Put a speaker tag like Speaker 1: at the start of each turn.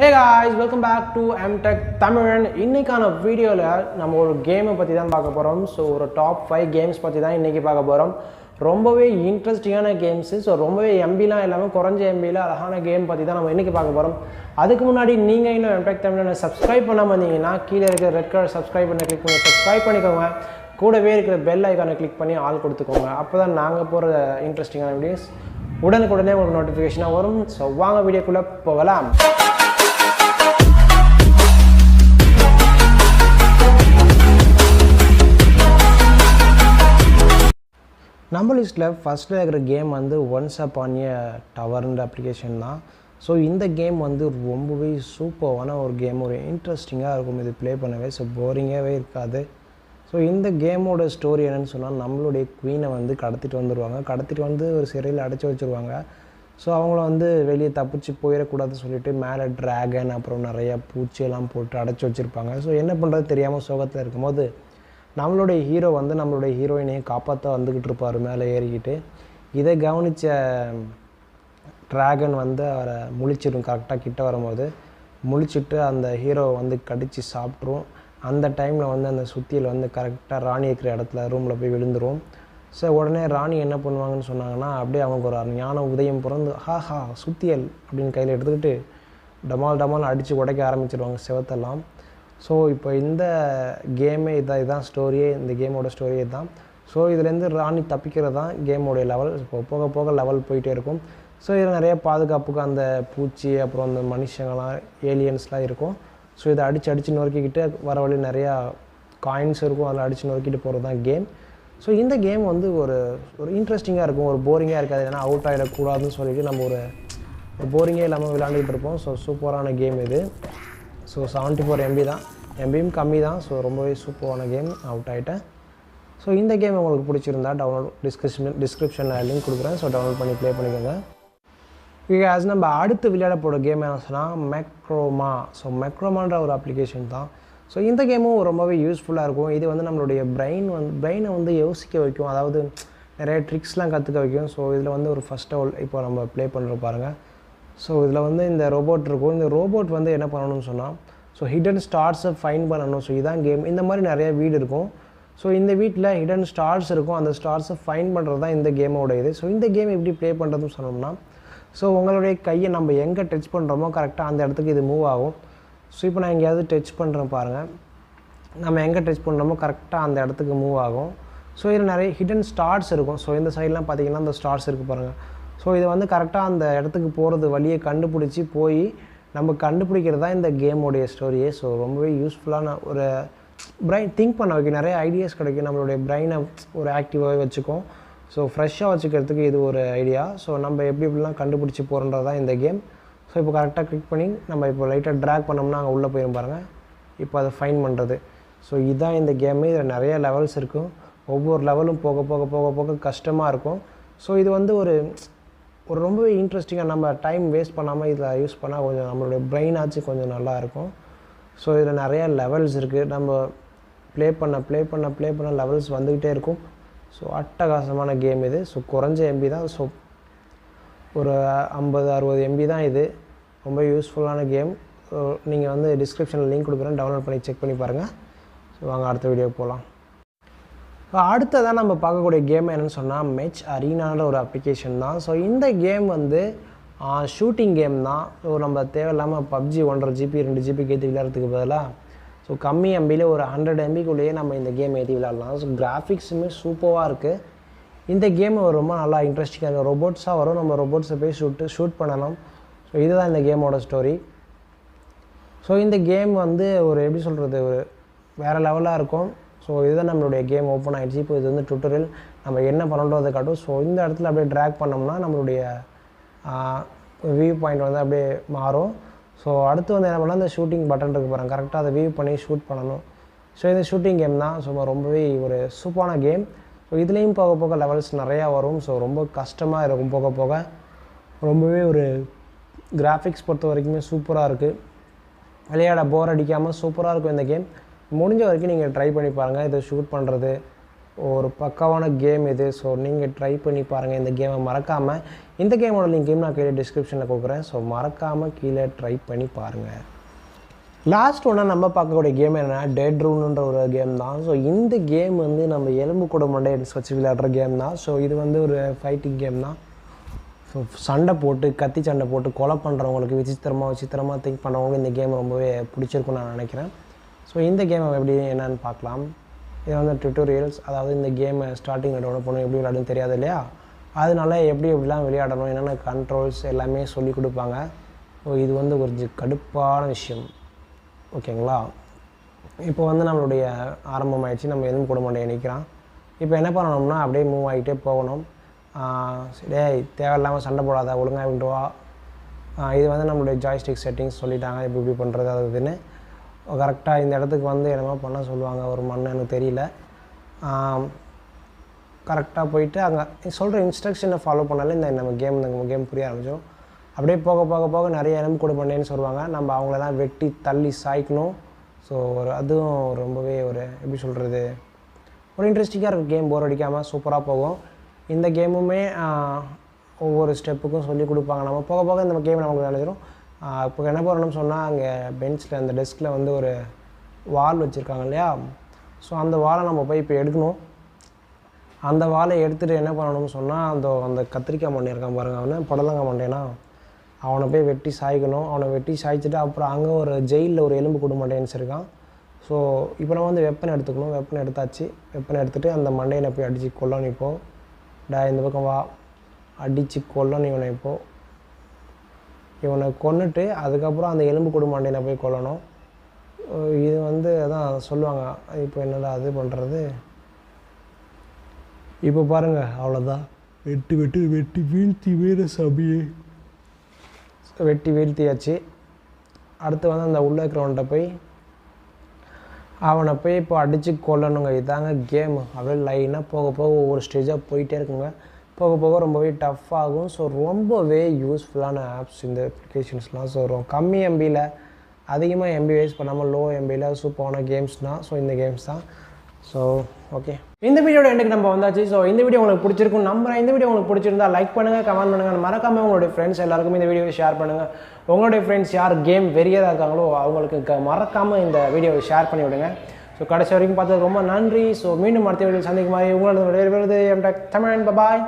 Speaker 1: Hey guys, welcome back to MTech Tamilan. இன்னைக்கான வீடியோவில் நம்ம ஒரு கேமை பற்றி தான் பார்க்க போகிறோம். ஸோ ஒரு டாப் 5 கேம்ஸ் பற்றி தான் இன்றைக்கி பார்க்க போகிறோம். ரொம்பவே இன்ட்ரெஸ்டிங்கான கேம்ஸு. ஸோ ரொம்பவே எம்பிலாம் இல்லாமல் குறைஞ்ச எம்பியில் அழகான கேம் பற்றி தான் நம்ம இன்றைக்கி பார்க்க போகிறோம். அதுக்கு முன்னாடி நீங்கள் இன்னும் MTech Tamilan சப்ஸ்கிரைப் பண்ணாமல் இருந்தீங்கன்னா கீழே இருக்கிற ரெட் கலர் சப்ஸ்கிரைப் பண்ணி கிளிக் பண்ணி சப்ஸ்கிரைப் பண்ணிக்கோங்க. கூடவே இருக்கிற பெல் ஐக்கானை கிளிக் பண்ணி ஆல் கொடுத்துக்கோங்க. அப்போ தான் நாங்கள் போகிற இன்ட்ரெஸ்டிங்கான வீடியோஸ் உடனுக்குடனே உங்களுக்கு நோட்டிஃபிகேஷனாக வரும். ஸோ வாங்க வீடியோக்குள்ளே போகலாம். நம்ம லிஸ்ட்டில் ஃபஸ்ட்டில் இருக்கிற கேம் வந்து ஒன்ஸ் அப்பான் எ டவர்ன்ற அப்ளிகேஷன் தான். ஸோ இந்த கேம் வந்து ரொம்பவே சூப்பரான ஒரு கேம், ஒரு இன்ட்ரெஸ்டிங்காக இருக்கும் இது ப்ளே பண்ணவே. ஸோ போரிங்காகவே இருக்காது. ஸோ இந்த கேமோட ஸ்டோரி என்னென்னு சொன்னால், நம்மளுடைய குவீனை வந்து கடத்திட்டு வந்துடுவாங்க. கடத்திட்டு வந்து ஒரு சிறையில் அடைச்சி வச்சுருவாங்க. ஸோ அவங்கள வந்து வெளியே தப்பிச்சு போயிடக்கூடாதுன்னு சொல்லிட்டு மேலே ட்ராகன் அப்புறம் நிறையா பூச்சியெல்லாம் போட்டு அடைச்சி வச்சுருப்பாங்க. ஸோ என்ன பண்ணுறது தெரியாமல் சோகத்தில் இருக்கும்போது நம்மளுடைய ஹீரோ வந்து நம்மளுடைய ஹீரோயினையும் காப்பாற்ற வந்துக்கிட்டு இருப்பார் மேலே ஏறிக்கிட்டு. இதை கவனித்த ட்ராகன் வந்து அவரை முழிச்சிடும். கரெக்டாக கிட்ட வரும்போது முழிச்சிட்டு அந்த ஹீரோவை வந்து கடித்து சாப்பிட்ரும். அந்த டைமில் வந்து அந்த சுத்தியில் வந்து கரெக்டாக ராணி இருக்கிற இடத்துல ரூமில் போய் விழுந்துரும். ஸோ உடனே ராணி என்ன பண்ணுவாங்கன்னு சொன்னாங்கன்னா, அப்படியே அவங்க ஒரு ஞான உதயம் பிறந்து ஹாஹா சுத்தியல் அப்படின்னு கையில் எடுத்துக்கிட்டு டமால் அடித்து உடைக்க ஆரம்பிச்சிடுவாங்க செவத்தெல்லாம். ஸோ இப்போ இந்த கேமே இதுதான் ஸ்டோரியே, இந்த கேமோட ஸ்டோரியே தான். ஸோ இதுலேருந்து ராணி தப்பிக்கிறது தான் கேமோடைய லெவல். இப்போ போக போக லெவல் போயிட்டே இருக்கும். ஸோ இதில் நிறைய பாதுகாப்புக்கு அந்த பூச்சி அப்புறம் அந்த மனுஷங்கள்லாம் ஏலியன்ஸ்லாம் இருக்கும். ஸோ இதை அடித்து நொறுக்கிக்கிட்டு வர வழி நிறையா காயின்ஸ் இருக்கும், அதில் அடித்து நொறுக்கிட்டு போகிறது தான் கேம். ஸோ இந்த கேம் வந்து ஒரு இன்ட்ரெஸ்டிங்காக இருக்கும், ஒரு போரிங்காக இருக்காது. ஏன்னா அவுட் ஆகிடக்கூடாதுன்னு சொல்லிட்டு நம்ம ஒரு போரிங்கே இல்லாமல் விளையாண்டுக்கிட்டு இருப்போம். ஸோ சூப்பரான கேம் இது. ஸோ 74 MB தான், எம்பியும் கம்மி தான். ஸோ ரொம்பவே சூப்பரான கேம். அவுட் ஆகிட்டேன். ஸோ இந்த கேம் உங்களுக்கு பிடிச்சிருந்தா டவுன்லோட் டிஸ்கிரிப்ஷனில் லிங்க் கொடுக்குறேன். ஸோ டவுன்லோட் பண்ணி ப்ளே பண்ணிக்கோங்க. ஆஸ் நம்ம அடுத்து விளையாட போகிற கேம் என்ன சொன்னால் மெக்ரோமா. ஸோ மெக்ரோமான்ற ஒரு அப்ளிகேஷன் தான். ஸோ இந்த கேமும் ரொம்பவே யூஸ்ஃபுல்லாக இருக்கும். இது வந்து நம்மளுடைய பிரெயினை வந்து யோசிக்க வைக்கும், அதாவது நிறைய ட்ரிக்ஸ்லாம் கற்றுக்க வைக்கும். ஸோ இதில் வந்து ஒரு ஃபஸ்ட் ஆல் இப்போ நம்ம ப்ளே பண்ணுற பாருங்கள். ஸோ இதில் வந்து இந்த ரோபோட் இருக்கும். இந்த ரோபோட் வந்து என்ன பண்ணணும்னு சொன்னால், ஸோ ஹிடன் ஸ்டார்ஸை ஃபைன் பண்ணணும். ஸோ இதான் கேம். இந்த மாதிரி நிறைய வீடு இருக்கும். ஸோ இந்த வீட்டில் ஹிடன் ஸ்டார்ஸ் இருக்கும். அந்த ஸ்டார்ஸை ஃபைன் பண்ணுறது தான் இந்த கேமோட இது. ஸோ இந்த கேம் எப்படி ப்ளே பண்ணுறதுன்னு சொன்னோம்னா, ஸோ உங்களுடைய கையை நம்ம எங்கே டச் பண்ணுறோமோ கரெக்டாக அந்த இடத்துக்கு இது மூவ் ஆகும். ஸோ இப்போ நான் எங்கேயாவது டச் பண்ணுறேன் பாருங்கள், நம்ம எங்கே டச் பண்ணுறோமோ கரெக்டாக அந்த இடத்துக்கு மூவ் ஆகும். ஸோ இதில் நிறைய ஹிடன் ஸ்டார்ஸ் இருக்கும். ஸோ இந்த சைட்லாம் பார்த்திங்கன்னா அந்த ஸ்டார்ஸ் இருக்குது பாருங்கள். ஸோ இது வந்து கரெக்டாக அந்த இடத்துக்கு போகிறது வழியை கண்டுபிடிச்சி போய் நம்ம கண்டுபிடிக்கிறது தான் இந்த கேமோடைய ஸ்டோரியே. ஸோ ரொம்பவே யூஸ்ஃபுல்லான ஒரு பிரெயின் திங்க் பண்ண வைக்கும், நிறைய ஐடியாஸ் கிடைக்கும். நம்மளுடைய பிரெயினை ஒரு ஆக்டிவாகவே வச்சுக்கும். ஸோ ஃப்ரெஷ்ஷாக வச்சுக்கிறதுக்கு இது ஒரு ஐடியா. ஸோ நம்ம எப்படிலாம் கண்டுபிடிச்சி போகிறன்றது தான் இந்த கேம். ஸோ இப்போ கரெக்டாக கிளிக் பண்ணி நம்ம இப்போ லைட்டாக ட்ராக் பண்ணோம்னா அங்கே உள்ளே போயிடும் பாருங்கள். இப்போ அதை ஃபைன் பண்ணுறது. ஸோ இதுதான் இந்த கேமு. இதில் நிறைய லெவல்ஸ் இருக்கும். ஒவ்வொரு லெவலும் போக போக போக போக கஷ்டமாக இருக்கும். ஸோ இது வந்து ஒரு ரொம்பவே இன்ட்ரெஸ்டிங்காக, நம்ம டைம் வேஸ்ட் பண்ணாமல் இதில் யூஸ் பண்ணால் கொஞ்சம் நம்மளுடைய பிரெயின் ஆச்சு கொஞ்சம் நல்லாயிருக்கும். ஸோ இதில் நிறையா லெவல்ஸ் இருக்குது. நம்ம ப்ளே பண்ண லெவல்ஸ் வந்துக்கிட்டே இருக்கும். ஸோ அட்டகாசமான கேம் இது. ஸோ குறைஞ்ச MB தான். ஸோ ஒரு 50-60 MB தான் இது. ரொம்ப யூஸ்ஃபுல்லான கேம். ஸோ நீங்கள் வந்து டிஸ்கிரிப்ஷனில் லிங்க் கொடுக்குறேன், டவுன்லோட் பண்ணி செக் பண்ணி பாருங்கள். ஸோ வாங்க அடுத்த வீடியோ போகலாம். அடுத்ததான் நம்ம பார்க்கக்கூடிய கேம் என்னென்னு சொன்னால் மெச் அரீனான்ற ஒரு அப்ளிகேஷன் தான். ஸோ இந்த கேம் வந்து ஷூட்டிங் கேம் தான். ஸோ நம்ம தேவையில்லாமல் PUBG 1.5 GB 2 GB ஏற்றி விளையாடுறதுக்கு பதிலாக ஸோ கம்மி MBயில் ஒரு 100 MBக்குள்ளேயே நம்ம இந்த கேம் ஏற்றி விளையாடலாம். ஸோ கிராஃபிக்ஸுமே சூப்பராக இருக்குது. இந்த கேம் ரொம்ப நல்லா இன்ட்ரெஸ்டிங்காக இருக்குது. ரோபோட்ஸாக வரும், நம்ம ரோபோட்ஸை போய் ஷூட் பண்ணணும். ஸோ இதுதான் இந்த கேமோட ஸ்டோரி. ஸோ இந்த கேம் வந்து ஒரு எப்படி சொல்கிறது, ஒரு வேறு லெவலாக இருக்கும். ஸோ இதுதான் நம்மளுடைய கேம் ஓப்பன் ஆகிடுச்சு. இப்போ இது வந்து டுட்டோரியல், நம்ம என்ன பண்ணணுன்றதை காட்டும். ஸோ இந்த இடத்துல அப்படியே ட்ராக் பண்ணோம்னா நம்மளுடைய வியூ பாயிண்ட் வந்து அப்படியே மாறும். ஸோ அடுத்து வந்து என்ன பண்ணால் இந்த ஷூட்டிங் பட்டன் இருக்குது பாருங்கள், கரெக்டாக அதை வியூ பண்ணி ஷூட் பண்ணணும். ஸோ இந்த ஷூட்டிங் கேம் தான். ஸோ ரொம்பவே ஒரு சூப்பரான கேம். ஸோ இதுலேயும் போக போக லெவல்ஸ் நிறையா வரும். ஸோ ரொம்ப கஷ்டமாக இருக்கும் போக போக. ரொம்பவே ஒரு கிராஃபிக்ஸ் பொறுத்த வரைக்குமே சூப்பராக இருக்குது. விளையாட போர் அடிக்காமல் சூப்பராக இருக்கும் இந்த கேம். முடிஞ்ச வரைக்கும் நீங்கள் ட்ரை பண்ணி பாருங்கள். இதை ஷூட் பண்ணுறது ஒரு பக்காவான கேம் இது. ஸோ நீங்கள் ட்ரை பண்ணி பாருங்கள் இந்த கேமை மறக்காமல். இந்த கேமோட லிங்க்கையும் நான் கீழே டிஸ்கிரிப்ஷனில் கொடுக்குறேன். ஸோ மறக்காமல் கீழே ட்ரை பண்ணி பாருங்கள். லாஸ்ட் ஒன்றா நம்ம பார்க்கக்கூடிய கேம் என்னென்னா டெட் ரூன்ன்ற ஒரு கேம் தான். ஸோ இந்த கேம் வந்து நம்ம எலும்பு கூட மண்டை எடுத்து வச்சு விளையாடுற கேம் தான். ஸோ இது வந்து ஒரு ஃபைட்டிங் கேம் தான். ஸோ சண்டை போட்டு கத்தி சண்டை போட்டு கொலை பண்ணுறவங்களுக்கு விசித்திரமாக திங்க் பண்ணுறவங்களுக்கு இந்த கேம் ரொம்பவே பிடிச்சிருக்குன்னு நான் நினைக்கிறேன். ஸோ இந்த கேம் எப்படி என்னென்னு பார்க்கலாம். இது வந்து ட்யூட்டோரியல்ஸ், அதாவது இந்த கேமை ஸ்டார்டிங்கில் டவுன்லோட் பண்ணணும், எப்படி விளையாடுன்னு தெரியாது இல்லையா, அதனால எப்படிலாம் விளையாடணும், என்னென்ன கண்ட்ரோல்ஸ் எல்லாமே சொல்லி கொடுப்பாங்க. ஸோ இது வந்து ஒரு கடுப்பான விஷயம். ஓகேங்களா, இப்போ வந்து நம்மளுடைய ஆரம்பமாகிடுச்சு. நம்ம எதுவும் கூட மாட்டேன் நிற்கிறான். இப்போ என்ன பண்ணணும்னா அப்படியே மூவ் ஆகிட்டே போகணும். டேய் தேவையில்லாமல் சண்டை போடாத, ஒழுங்காக விட்டுவா. இது வந்து நம்மளுடைய ஜாய்ஸ்டிக் செட்டிங்ஸ் சொல்லிட்டாங்க இப்படி பண்ணுறது அது இதுன்னு. கரெக்டாக இந்த இடத்துக்கு வந்து என்னமோ பண்ண சொல்லுவாங்க, ஒரு மண் எனக்கு தெரியல. கரெக்டாக போயிட்டு அங்கே சொல்கிற இன்ஸ்ட்ரக்ஷனை ஃபாலோ பண்ணாலே இந்த கேம் புரிய ஆரம்பிச்சிடும். அப்படியே போக போக போக நிறைய எலும்பு கூட பண்ணேன்னு சொல்லுவாங்க. நம்ம அவங்களெல்லாம் வெட்டி தள்ளி சாய்க்கணும். ஸோ அதுவும் ரொம்பவே எப்படி சொல்கிறது, ஒரு இன்ட்ரெஸ்டிங்காக இருக்கும் கேம். போர் அடிக்காமல் சூப்பராக போகும். இந்த கேமுமே ஒவ்வொரு ஸ்டெப்புக்கும் சொல்லி கொடுப்பாங்க. நம்ம போக போக இந்த கேம் நமக்கு நினைச்சிடும். இப்போ என்ன பண்ணணும்னு சொன்னால் அங்கே பெஞ்சில் அந்த டெஸ்கில் வந்து ஒரு வால் வச்சுருக்காங்க இல்லையா. ஸோ அந்த வாலை நம்ம போய் இப்போ எடுக்கணும். அந்த வாலை எடுத்துகிட்டு என்ன பண்ணணும்னு சொன்னால் அந்த கத்திரிக்காய் மண்டை இருக்கான் பாருங்கள், அவனை புடலங்காய் மண்டேனா, அவனை போய் வெட்டி சாய்க்கணும். அவனை வெட்டி சாய்ச்சிட்டு அப்புறம் அங்கே ஒரு ஜெயிலில் ஒரு எலும்பு கூடு மண்டைன்னு இருக்கான். ஸோ இப்போ நம்ம வந்து வெப்பனை எடுத்துக்கணும். வெப்பனை எடுத்தாச்சு. வெப்பனை எடுத்துகிட்டு அந்த மண்டையை போய் அடித்து கொல்லணும். இப்போது இந்த பக்கம் வா, அடித்து கொல்லணும் இவனை. இப்போது இவனை கொன்னுட்டு அதுக்கப்புறம் அந்த எலும்பு கூடு மண்டையை போய் கொல்லணும். இது வந்து அதான் சொல்லுவாங்க. இப்போ என்னடா அது பண்ணுறது, இப்போ பாருங்கள், அவ்வளோதான். வெட்டி வீழ்த்தி வீர சபையே வெட்டி வீழ்த்தியாச்சு. அடுத்து வந்து அந்த உள்ளே இருக்கிறவன்கிட்ட போய் அவனை போய் இப்போ அடித்து கொல்லணுங்க. இதாங்க கேமு. அப்படியே லைனாக போக போக ஒவ்வொரு ஸ்டேஜாக போயிட்டே இருக்குங்க. போக போக ரொம்பவே டஃப் ஆகும். ஸோ ரொம்பவே யூஸ்ஃபுல்லான ஆப்ஸ் இந்த அப்ளிகேஷன்ஸ்லாம். ஸோ கம்மி எம்பியில் அதிகமாக எம்பி வேஸ்ட் பண்ணாமல் லோ எம்பியில் சூப்பரான கேம்ஸ்னால் ஸோ இந்த கேம்ஸ் தான். ஸோ ஓகே, இந்த வீடியோட எண்டுக்கு நம்ம வந்தாச்சு. ஸோ இந்த வீடியோ உங்களுக்கு பிடிச்சிருக்கும் நம்புறேன். இந்த வீடியோ உங்களுக்கு பிடிச்சிருந்தா லைக் பண்ணுங்கள், கமெண்ட் பண்ணுங்கள், மறக்காமல் உங்களுடைய ஃப்ரெண்ட்ஸ் எல்லாருக்குமே இந்த வீடியோவை ஷேர் பண்ணுங்கள். உங்களுடைய ஃப்ரெண்ட்ஸ் யார் கேம் வெறியதாக இருக்காங்களோ அவங்களுக்கு மறக்காமல் இந்த வீடியோவை ஷேர் பண்ணி விடுங்க. ஸோ கடைசி வரைக்கும் பார்த்தது ரொம்ப நன்றி. ஸோ மீண்டும் அடுத்த வீடியோ சந்திக்கும் மாதிரி உங்களோட தமிழ். பாய்.